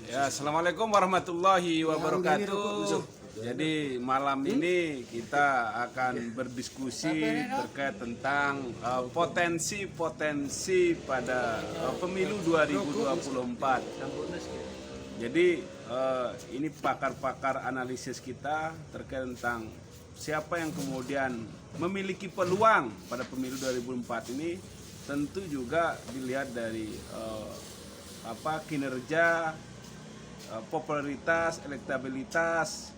Ya, assalamualaikum warahmatullahi wabarakatuh. Jadi malam ini kita akan berdiskusi terkait tentang potensi-potensi pada pemilu 2024. Jadi ini pakar-pakar analisis kita terkait tentang siapa yang kemudian memiliki peluang pada pemilu 2004 ini, tentu juga dilihat dari kinerja, popularitas, elektabilitas.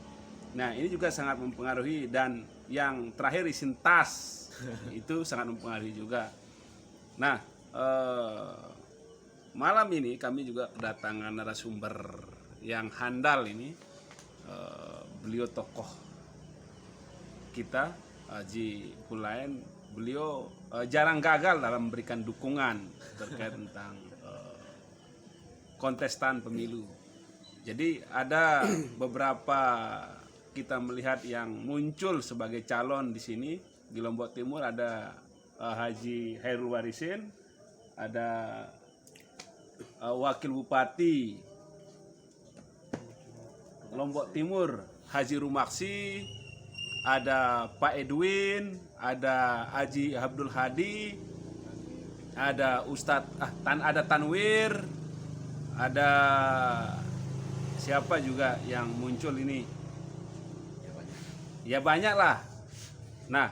Nah, ini juga sangat mempengaruhi, dan yang terakhir isin tas itu sangat mempengaruhi juga. Nah, malam ini kami juga kedatangan narasumber yang handal ini. Beliau tokoh kita, Haji Hulaen. Beliau jarang gagal dalam memberikan dukungan terkait tentang kontestan pemilu. Jadi ada beberapa kita melihat yang muncul sebagai calon di sini. Di Lombok Timur ada Haji Hairul Warisin, ada Wakil Bupati Lombok Timur Haji Rumaksi, ada Pak Edwin, ada Haji Abdul Hadi, ada Ustadz ada Tanwir, ada siapa juga yang muncul ini? Ya banyak lah. Nah,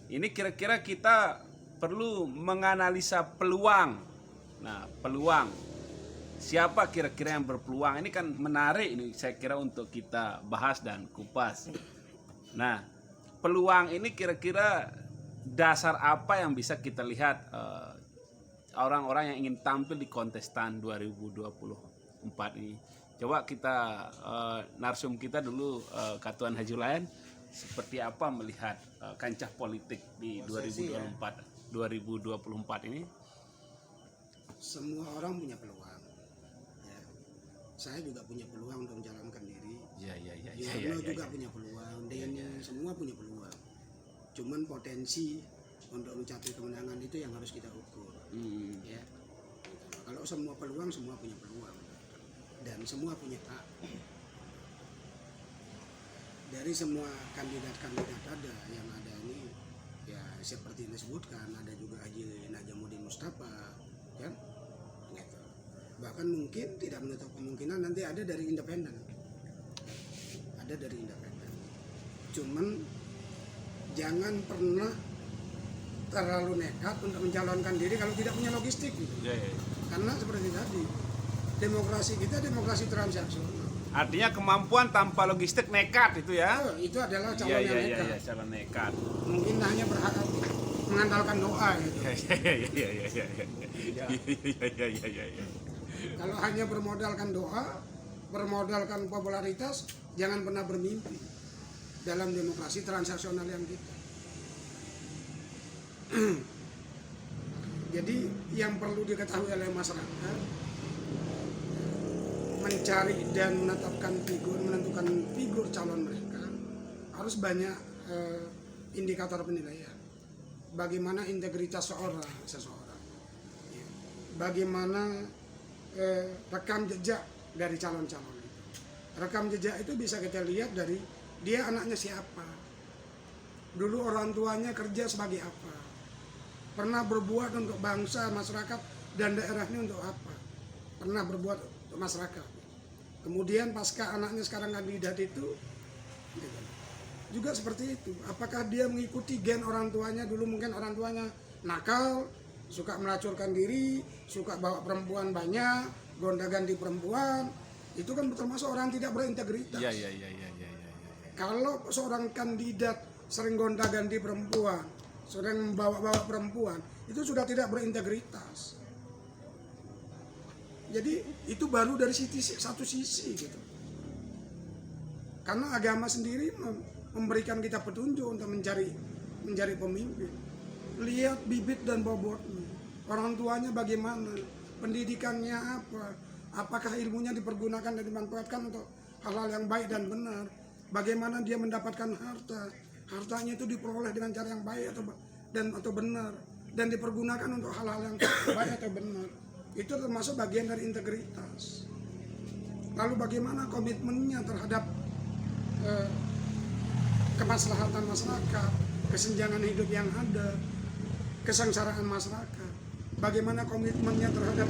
ini kira-kira kita perlu menganalisa peluang. Nah, peluang. Siapa kira-kira yang berpeluang? Ini kan menarik ini, saya kira, untuk kita bahas dan kupas. Nah, peluang ini kira-kira dasar apa yang bisa kita lihat orang-orang yang ingin tampil di kontestan 2024 ini. Coba kita narsum kita dulu, Katuan Haji Hulaen, seperti apa melihat kancah politik di 2024 ini? Semua orang punya peluang. Ya. Saya juga punya peluang untuk menjalankan diri. Jono juga punya peluang. Denny semua punya peluang. Cuman potensi untuk mencapai kemenangan itu yang harus kita ukur. Ya. Kalau semua peluang, semua punya peluang. Dan semua punya hak. Dari semua kandidat-kandidat yang ada ini, ya seperti yang disebutkan, ada juga Haji Najamuddin Mustafa, kan? Gitu. Bahkan mungkin tidak menutup kemungkinan nanti ada dari independen. Ada dari independen. Cuman jangan pernah terlalu nekat untuk mencalonkan diri kalau tidak punya logistik gitu. Karena seperti tadi, demokrasi kita demokrasi transaksional. Artinya kemampuan tanpa logistik nekat itu ya? Itu adalah calon yang nekat. Iya, calon nekat. Mungkin hanya berharap mengandalkan doa gitu. Iya. Kalau hanya bermodalkan doa, bermodalkan popularitas, jangan pernah bermimpi dalam demokrasi transaksional yang kita. Jadi yang perlu diketahui oleh masyarakat, mencari dan menentukan figur calon mereka, harus banyak indikator penilaian. Bagaimana integritas seseorang, bagaimana rekam jejak dari calon-calon itu. Rekam jejak itu bisa kita lihat dari dia anaknya siapa, dulu orang tuanya kerja sebagai apa, pernah berbuat untuk bangsa, masyarakat, dan daerahnya untuk apa, pernah berbuat untuk masyarakat. Kemudian pasca anaknya sekarang kandidat itu juga seperti itu. Apakah dia mengikuti gen orang tuanya? Dulu mungkin orang tuanya nakal, suka melacurkan diri, suka bawa perempuan banyak, gonta-ganti perempuan. Itu kan termasuk orang tidak berintegritas. Iya. Kalau seorang kandidat sering gonta-ganti perempuan, sering membawa-bawa perempuan, itu sudah tidak berintegritas. Jadi itu baru dari satu sisi gitu. Karena agama sendiri memberikan kita petunjuk untuk mencari pemimpin. Lihat bibit dan bobotnya, orang tuanya bagaimana, pendidikannya apa, apakah ilmunya dipergunakan dan dimanfaatkan untuk hal-hal yang baik dan benar. Bagaimana dia mendapatkan hartanya itu diperoleh dengan cara yang baik atau benar, dan dipergunakan untuk hal-hal yang baik atau benar. Itu termasuk bagian dari integritas. Lalu bagaimana komitmennya terhadap eh, kemaslahatan masyarakat, kesenjangan hidup yang ada, kesengsaraan masyarakat. Bagaimana komitmennya terhadap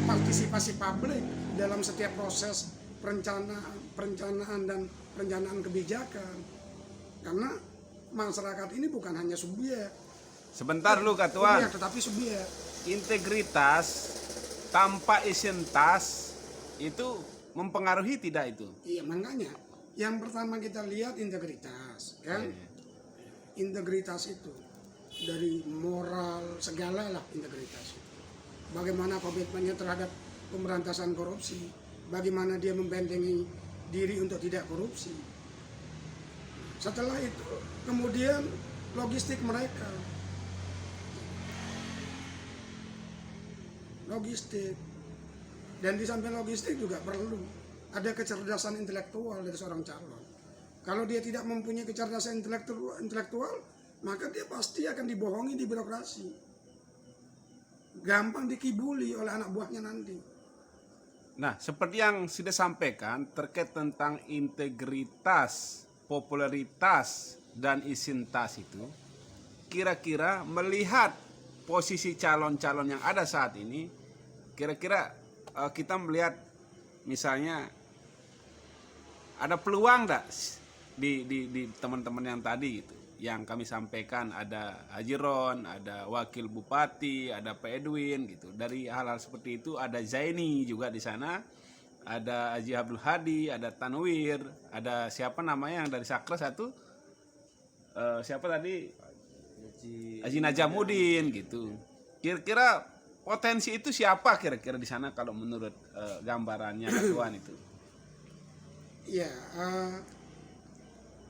partisipasi publik dalam setiap proses perencanaan dan perencanaan kebijakan. Karena masyarakat ini bukan hanya subjek. Sebentar lu Ketua. Subjek, tetapi subjek. Integritas tanpa isintas itu mempengaruhi tidak itu? Iya, makanya yang pertama kita lihat integritas, kan? Iya. Integritas itu dari moral segala lah integritas. Bagaimana komitmennya terhadap pemberantasan korupsi, bagaimana dia membentengi diri untuk tidak korupsi. Setelah itu kemudian logistik mereka, logistik, dan di samping logistik juga perlu ada kecerdasan intelektual dari seorang calon. Kalau dia tidak mempunyai kecerdasan intelektual, maka dia pasti akan dibohongi di birokrasi. Gampang dikibuli oleh anak buahnya nanti. Nah, seperti yang sudah sampaikan terkait tentang integritas, popularitas, dan isintas itu, kira-kira melihat posisi calon-calon yang ada saat ini, kira-kira kita melihat misalnya ada peluang enggak di teman-teman yang tadi gitu, yang kami sampaikan, ada Haji Ron, ada Wakil Bupati, ada Pak Edwin gitu. Dari hal-hal seperti itu ada Zaini juga di sana, ada Haji Abdul Hadi, ada Tanwir, ada siapa namanya yang dari Sakra satu, siapa tadi, Haji Najamuddin gitu. Kira-kira potensi itu siapa kira-kira di sana kalau menurut gambarannya Ketuan itu? Ya,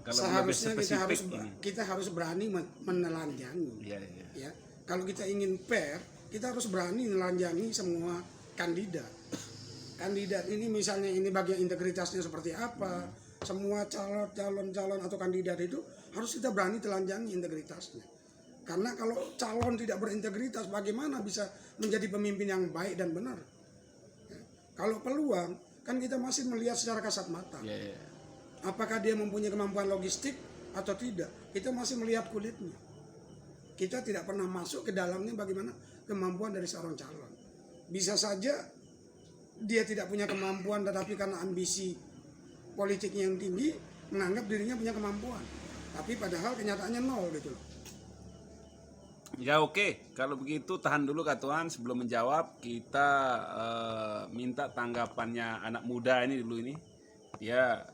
Kalau seharusnya lebih spesifik kita harus berani menelanjangi. Iya, iya. Ya, kalau kita ingin fair, kita harus berani menelanjangi semua kandidat. Kandidat ini misalnya ini bagian integritasnya seperti apa, semua calon atau kandidat itu harus kita berani telanjangi integritasnya. Karena kalau calon tidak berintegritas, bagaimana bisa menjadi pemimpin yang baik dan benar? Ya, kalau peluang, kan kita masih melihat secara kasat mata. Yeah, yeah. Apakah dia mempunyai kemampuan logistik atau tidak? Kita masih melihat kulitnya. Kita tidak pernah masuk ke dalamnya bagaimana kemampuan dari seorang calon. Bisa saja dia tidak punya kemampuan, tetapi karena ambisi politiknya yang tinggi, menganggap dirinya punya kemampuan. Tapi padahal kenyataannya nol gitu loh. Ya oke. Kalau begitu tahan dulu Ketuan, sebelum menjawab kita minta tanggapannya anak muda ini dulu ini. Dia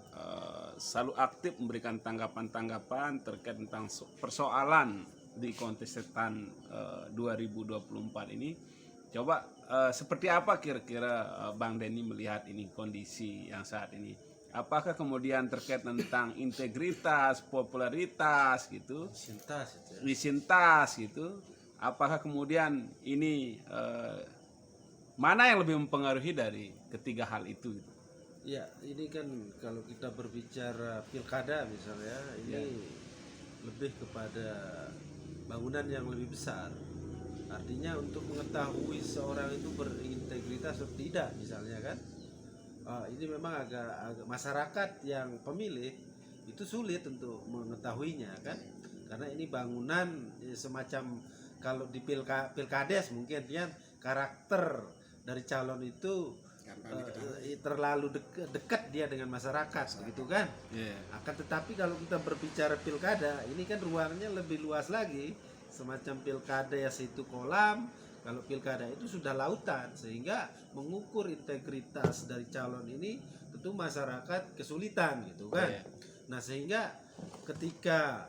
selalu aktif memberikan tanggapan-tanggapan terkait tentang persoalan di kontestan 2024 ini. Coba seperti apa kira-kira Bang Denny melihat ini kondisi yang saat ini? Apakah kemudian terkait tentang integritas, popularitas gitu, isintas gitu? Apakah kemudian ini mana yang lebih mempengaruhi dari ketiga hal itu? Gitu? Ya, ini kan kalau kita berbicara pilkada misalnya, ini lebih kepada bangunan yang lebih besar. Artinya untuk mengetahui seorang itu berintegritas atau tidak misalnya kan, ini memang agak masyarakat yang pemilih itu sulit untuk mengetahuinya kan, karena ini bangunan semacam kalau di pilkades mungkin ya karakter dari calon itu terlalu dekat dia dengan masyarakat gitu kan. Akan tetapi kalau kita berbicara pilkada ini kan ruangnya lebih luas lagi, semacam pilkada ya situ kolam, kalau pilkada itu sudah lautan, sehingga mengukur integritas dari calon ini tentu masyarakat kesulitan gitu kan. Nah sehingga ketika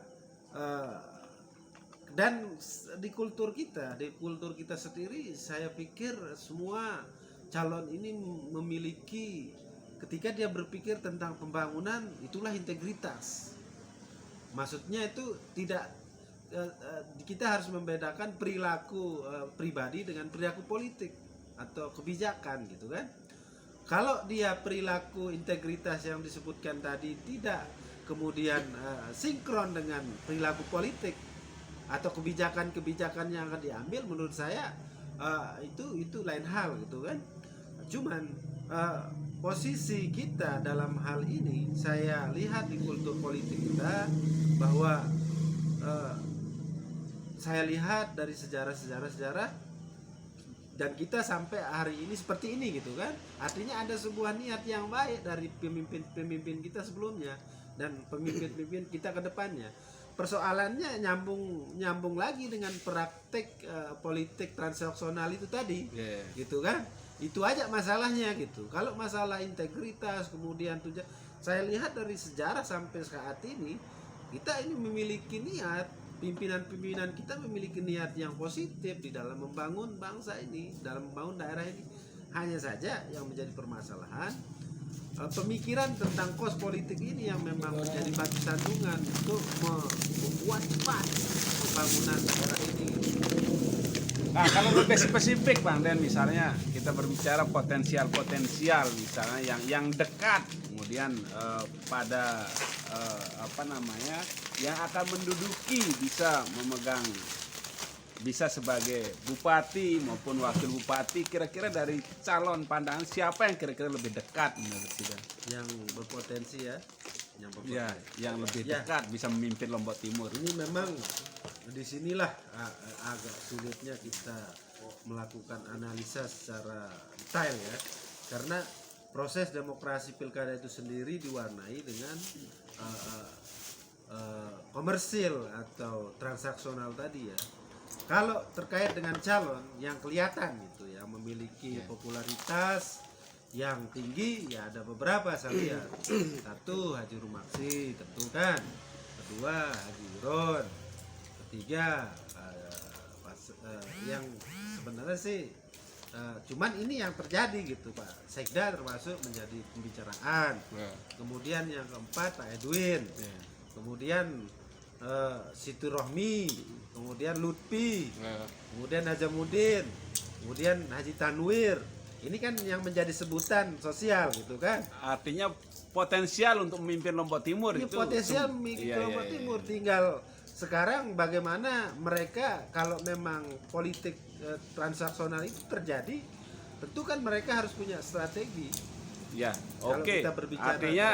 dan di kultur kita sendiri, saya pikir semua calon ini memiliki, ketika dia berpikir tentang pembangunan, itulah integritas. Maksudnya itu tidak, kita harus membedakan perilaku pribadi dengan perilaku politik atau kebijakan gitu kan. Kalau dia perilaku integritas yang disebutkan tadi tidak kemudian sinkron dengan perilaku politik atau kebijakan-kebijakan yang akan diambil, menurut saya itu lain hal gitu kan. Cuman posisi kita dalam hal ini, saya lihat di kultur politik kita bahwa saya lihat dari sejarah dan kita sampai hari ini seperti ini gitu kan. Artinya ada sebuah niat yang baik dari pemimpin kita sebelumnya dan pemimpin kita ke depannya. Persoalannya nyambung lagi dengan praktek politik transaksional itu tadi, gitu kan? Itu aja masalahnya gitu. Kalau masalah integritas kemudian saya lihat dari sejarah sampai saat ini kita ini memiliki niat, pimpinan kita memiliki niat yang positif di dalam membangun bangsa ini, dalam membangun daerah ini. Hanya saja yang menjadi permasalahan pemikiran tentang kos politik ini yang memang menjadi batu sandungan untuk membuat cepat pembangunan daerah ini. Nah, kalau lebih spesifik Bang Den, misalnya kita berbicara potensial misalnya yang dekat, kemudian pada yang akan menduduki bisa sebagai bupati maupun wakil bupati, kira-kira dari calon pandangan siapa yang kira-kira lebih dekat menurut kita? Yang berpotensi ya, yang lebih dekat bisa memimpin Lombok Timur. Ini memang disinilah agak sulitnya kita melakukan analisa secara detail ya, karena proses demokrasi pilkada itu sendiri diwarnai dengan komersil atau transaksional tadi ya. Kalau terkait dengan calon yang kelihatan gitu ya, memiliki popularitas yang tinggi ya, ada beberapa saya lihat. Satu, Haji Rumaksi tentu kan, kedua Haji Iron, ketiga yang sebenarnya sih cuman ini yang terjadi gitu Pak Sekda termasuk menjadi pembicaraan. Kemudian yang keempat Pak Edwin, kemudian Siti Rohmi, kemudian Lutfi, kemudian Najamuddin, kemudian Haji Tanwir. Ini kan yang menjadi sebutan sosial gitu kan. Artinya potensial untuk memimpin Lombok Timur Ini itu potensial memimpin Lombok Timur. Tinggal sekarang bagaimana mereka, kalau memang politik transaksional itu terjadi, tentu kan mereka harus punya strategi. Ya, Kalau oke. kita berbicara Artinya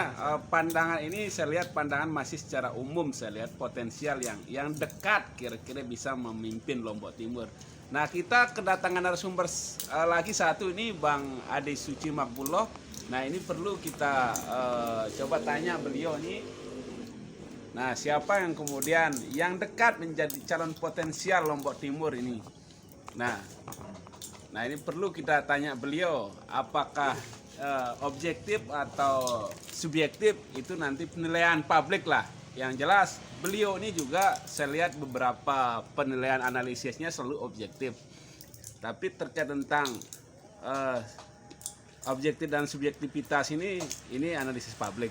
pandangan ini saya lihat pandangan masih secara umum, saya lihat potensial yang dekat kira-kira bisa memimpin Lombok Timur. Nah, kita kedatangan narasumber lagi satu ini Bang Ade Suci Makbullah. Nah, ini perlu kita coba tanya beliau nih. Nah, siapa yang kemudian yang dekat menjadi calon potensial Lombok Timur ini? Nah ini perlu kita tanya beliau, apakah objektif atau subjektif itu nanti penilaian publik lah. Yang jelas beliau ini juga saya lihat beberapa penilaian analisisnya selalu objektif. Tapi terkait tentang objektif dan subjektivitas ini analisis publik.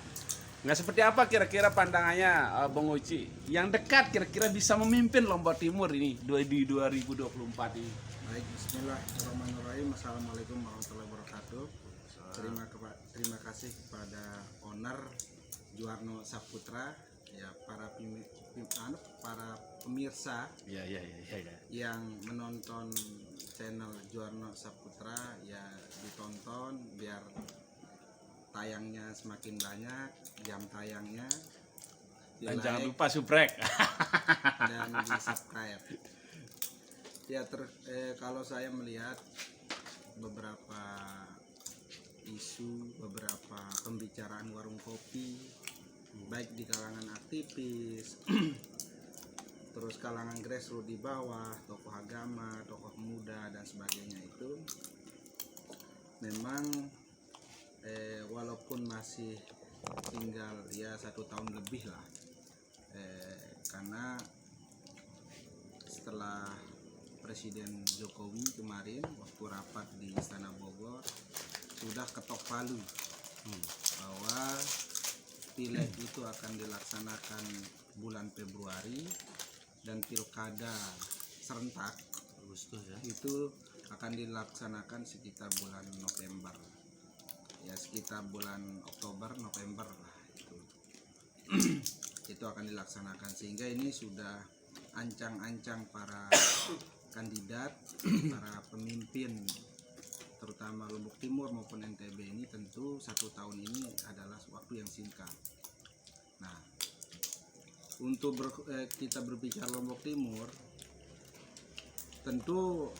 Nah, seperti apa kira-kira pandangannya Bang Uci yang dekat kira-kira bisa memimpin Lombok Timur ini di 2024 ini? Baik, bismillahirrahmanirrahim. Assalamualaikum warahmatullahi wabarakatuh. Terima kasih kepada owner Juwarno Saputra, ya, para pemirsa yang menonton channel Juwarno Saputra, ya ditonton biar tayangnya semakin banyak, jam tayangnya Dan jangan lupa subrek dan di subscribe. Ya, kalau saya melihat beberapa isu, beberapa pembicaraan warung kopi, baik di kalangan aktivis, terus kalangan grassroots di bawah, tokoh agama, tokoh muda dan sebagainya, itu memang walaupun masih tinggal ya 1 tahun lebih lah, karena setelah Presiden Jokowi kemarin waktu rapat di Istana Bogor sudah ketok palu bahwa pileg itu akan dilaksanakan bulan Februari dan pilkada serentak Agustus ya, itu akan dilaksanakan sekitar bulan November, ya sekitar bulan Oktober November lah itu akan dilaksanakan, sehingga ini sudah ancang-ancang para kandidat, para pemimpin terutama Lombok Timur maupun NTB ini tentu 1 tahun ini adalah waktu yang singkat. Nah, untuk kita berbicara Lombok Timur, tentu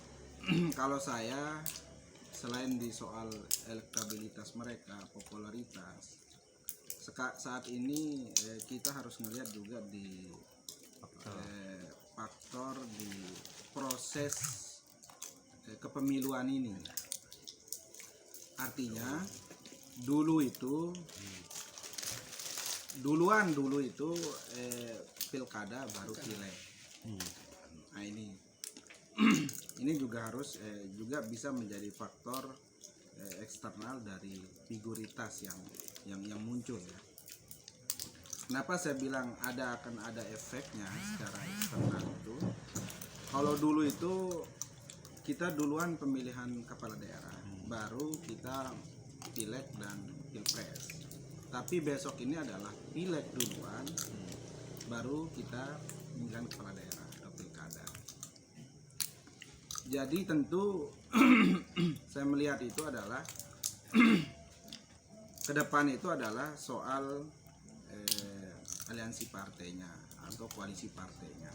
kalau saya selain di soal elektabilitas mereka, popularitas, saat ini kita harus melihat juga di faktor di proses kepemiluan ini. Artinya dulu itu pilkada baru pileg. Nah ini juga harus juga bisa menjadi faktor eksternal dari figuritas yang muncul ya. Kenapa saya bilang akan ada efeknya secara eksternal itu? Kalau dulu itu kita duluan pemilihan kepala daerah, baru kita pileg dan pilpres. Tapi besok ini adalah pileg duluan, baru kita pemilihan kepala daerah atau pilkada. Jadi tentu saya melihat itu adalah ke depan itu adalah soal aliansi partainya atau koalisi partainya.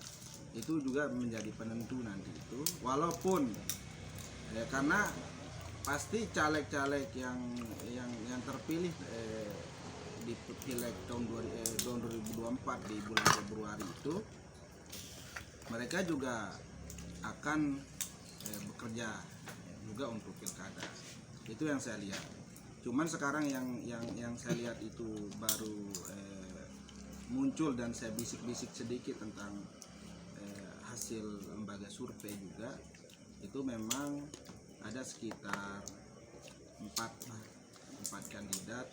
Itu juga menjadi penentu nanti itu, walaupun karena pasti caleg-caleg yang terpilih di pileg tahun 2024 di bulan Februari itu, mereka juga akan bekerja juga untuk pilkada. Itu yang saya lihat. Cuman sekarang yang saya lihat itu baru muncul, dan saya bisik-bisik sedikit tentang hasil lembaga survei juga, itu memang ada sekitar 4 kandidat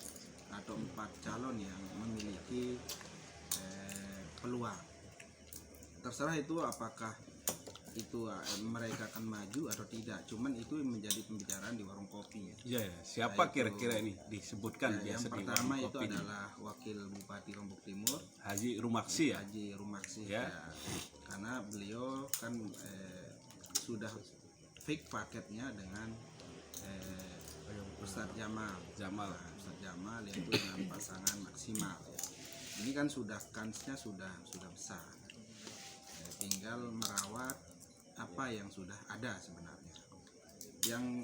atau 4 calon yang memiliki peluang. Terserah itu apakah itu mereka akan maju atau tidak, cuman itu menjadi pembicaraan di warung kopi. Ya, siapa kira-kira ini disebutkan Yang biasa di pertama warung itu kopi adalah Wakil Bupati Lombok Timur, Haji Rumaksi ya. Haji Rumaksi Ya. ya. Karena beliau kan sudah fix paketnya dengan Ustadz Jamal. Jamal. Nah, Ustadz Jamal yaitu dengan pasangan maksimal. Ini kan kansnya sudah besar. Tinggal merawat apa yang sudah ada sebenarnya.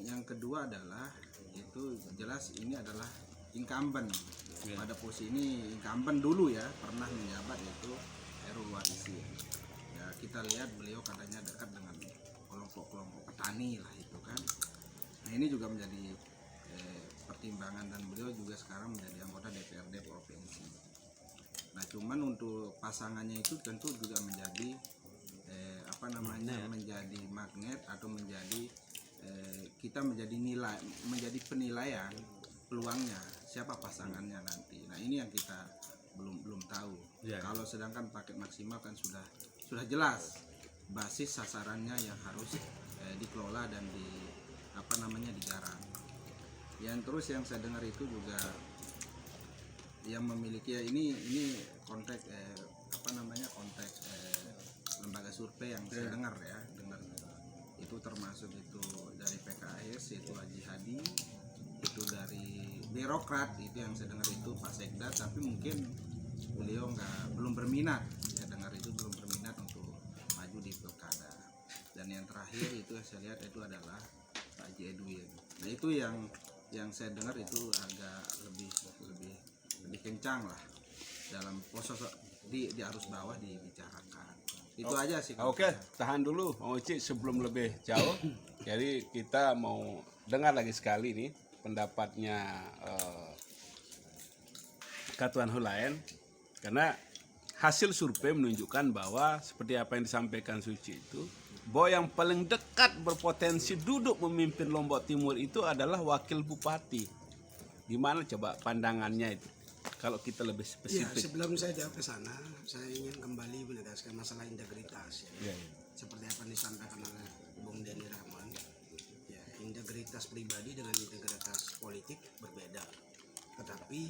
Yang kedua adalah itu jelas ini adalah incumbent. Ya. Pada posisi ini incumbent dulu ya, pernah menjabat yaitu Erul Warisi. Ya, kita lihat beliau katanya dekat dengan kelompok-kelompok petani lah itu kan. Nah, ini juga menjadi pertimbangan, dan beliau juga sekarang menjadi anggota DPRD provinsi. Nah, cuman untuk pasangannya itu tentu juga menjadi menjadi magnet atau menjadi kita menjadi penilaian peluangnya siapa pasangannya nanti. Nah, ini yang kita belum tahu. Ya. Kalau sedangkan paket maksimal kan sudah jelas basis sasarannya yang harus dikelola dan digarap. Yang terus yang saya dengar itu juga yang memiliki ini konteks konteks lembaga survei yang saya dengar itu termasuk itu dari PKS yaitu Haji Hadi, itu dari birokrat itu yang saya dengar itu Pak Sekda, tapi mungkin beliau belum berminat, saya dengar itu belum berminat untuk maju di pilkada. Dan yang terakhir itu yang saya lihat itu adalah Pak Haji Edwin. Nah, itu yang saya dengar itu agak lebih kencang lah dalam proses di arus bawah dibicarakan. Itu aja sih. Oke, tahan dulu Mang Uci sebelum lebih jauh. Jadi kita mau dengar lagi sekali nih pendapatnya Katuan Hulaen, karena hasil survei menunjukkan bahwa seperti apa yang disampaikan Suci itu, bahwa yang paling dekat berpotensi duduk memimpin Lombok Timur itu adalah wakil bupati. Gimana coba pandangannya itu? Kalau kita lebih Ya, spesifik. sebelum saya jawab ke sana, saya ingin kembali menegaskan masalah integritas. Ya. Seperti apa yang disampaikan oleh Bung Denny Rahman, ya, integritas pribadi dengan integritas politik berbeda. Tetapi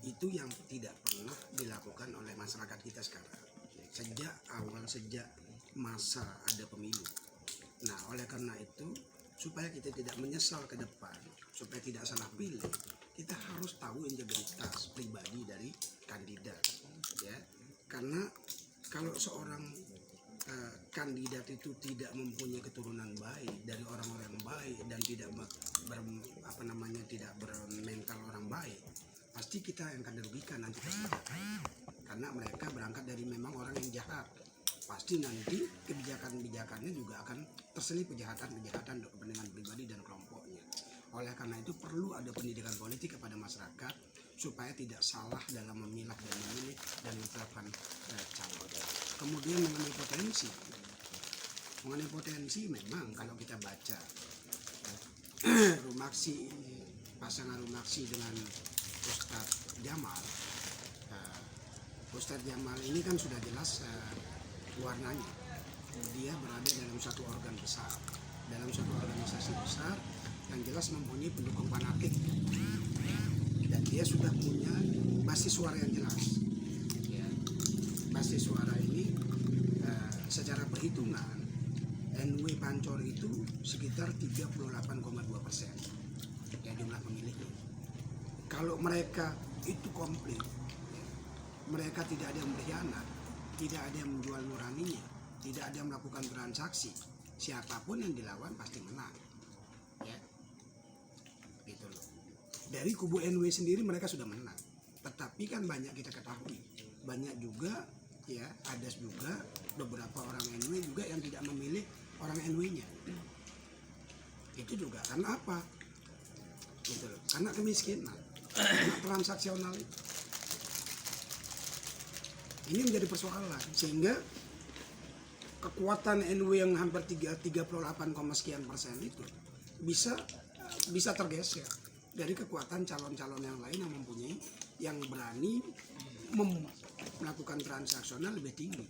itu yang tidak pernah dilakukan oleh masyarakat kita sekarang. Sejak masa ada pemilu. Nah, oleh karena itu supaya kita tidak menyesal ke depan, supaya tidak salah pilih, kita harus tahu integritas pribadi dari kandidat, ya. Karena kalau seorang kandidat itu tidak mempunyai keturunan baik dari orang-orang baik dan tidak tidak bermental orang baik, pasti kita yang akan dirugikan nanti karena mereka berangkat dari memang orang yang jahat. Pasti nanti kebijakan-kebijakannya juga akan terselip kejahatan-kejahatan untuk kepentingan pribadi dan kelompoknya. Oleh karena itu perlu ada pendidikan politik kepada masyarakat supaya tidak salah dalam memilah dan memilih dan menetapkan calon. Kemudian mengenai potensi memang kalau kita baca Rumaksi, pasangan Rumaksi dengan Ustadz Jamal, Ustadz Jamal ini kan sudah jelas warnanya, dia berada dalam satu organ besar, dalam satu organisasi besar yang jelas mempunyai pendukung fanatik, dan dia sudah punya basis suara yang jelas. Ya, basis suara ini secara perhitungan NW Pancor itu sekitar 38,2% ya jumlah pemilihnya. Kalau mereka itu komplit, mereka tidak ada yang berkhianat, tidak ada yang menjual nuraninya, tidak ada yang melakukan transaksi, siapapun yang dilawan pasti menang, ya, gitu loh. Dari kubu NW sendiri mereka sudah menang, tetapi kan banyak kita ketahui, banyak juga ya, ada juga beberapa orang NW juga yang tidak memilih orang NW-nya. Itu juga karena apa? Gitu loh. Karena kemiskinan, karena transaksional itu. Ini menjadi persoalan sehingga kekuatan NW yang hampir 38, sekian persen itu bisa tergeser dari kekuatan calon-calon yang lain yang mempunyai, yang berani melakukan transaksional lebih tinggi.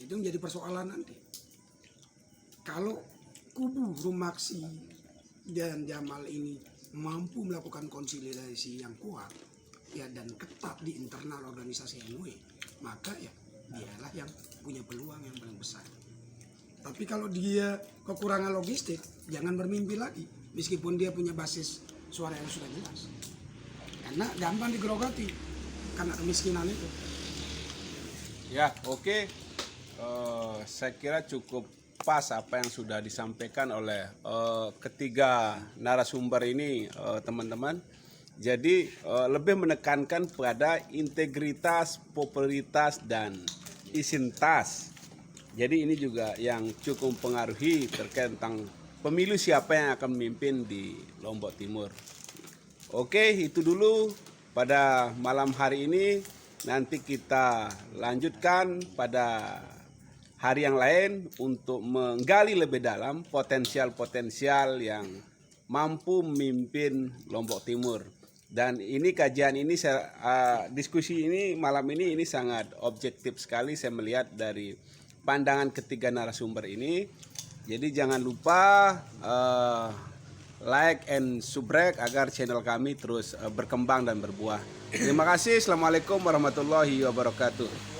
Itu menjadi persoalan nanti. Kalau kubu Rumaksi dan Jamal ini mampu melakukan konsolidasi yang kuat ya dan ketat di internal organisasi NW, maka ya dialah yang punya peluang yang paling besar. Tapi kalau dia kekurangan logistik, jangan bermimpi lagi meskipun dia punya basis suara yang sudah jelas, karena gampang digerogoti karena kemiskinan itu. Ya, oke. Saya kira cukup pas apa yang sudah disampaikan oleh ketiga narasumber ini, teman-teman. Jadi lebih menekankan pada integritas, popularitas, dan isintas. Jadi ini juga yang cukup mempengaruhi terkait tentang pemilu siapa yang akan memimpin di Lombok Timur. Oke, itu dulu pada malam hari ini. Nanti kita lanjutkan pada hari yang lain untuk menggali lebih dalam potensial-potensial yang mampu memimpin Lombok Timur. Dan ini kajian ini, diskusi ini malam ini sangat objektif sekali saya melihat dari pandangan ketiga narasumber ini. Jadi jangan lupa like and subscribe agar channel kami terus berkembang dan berbuah. Terima kasih. Assalamualaikum warahmatullahi wabarakatuh.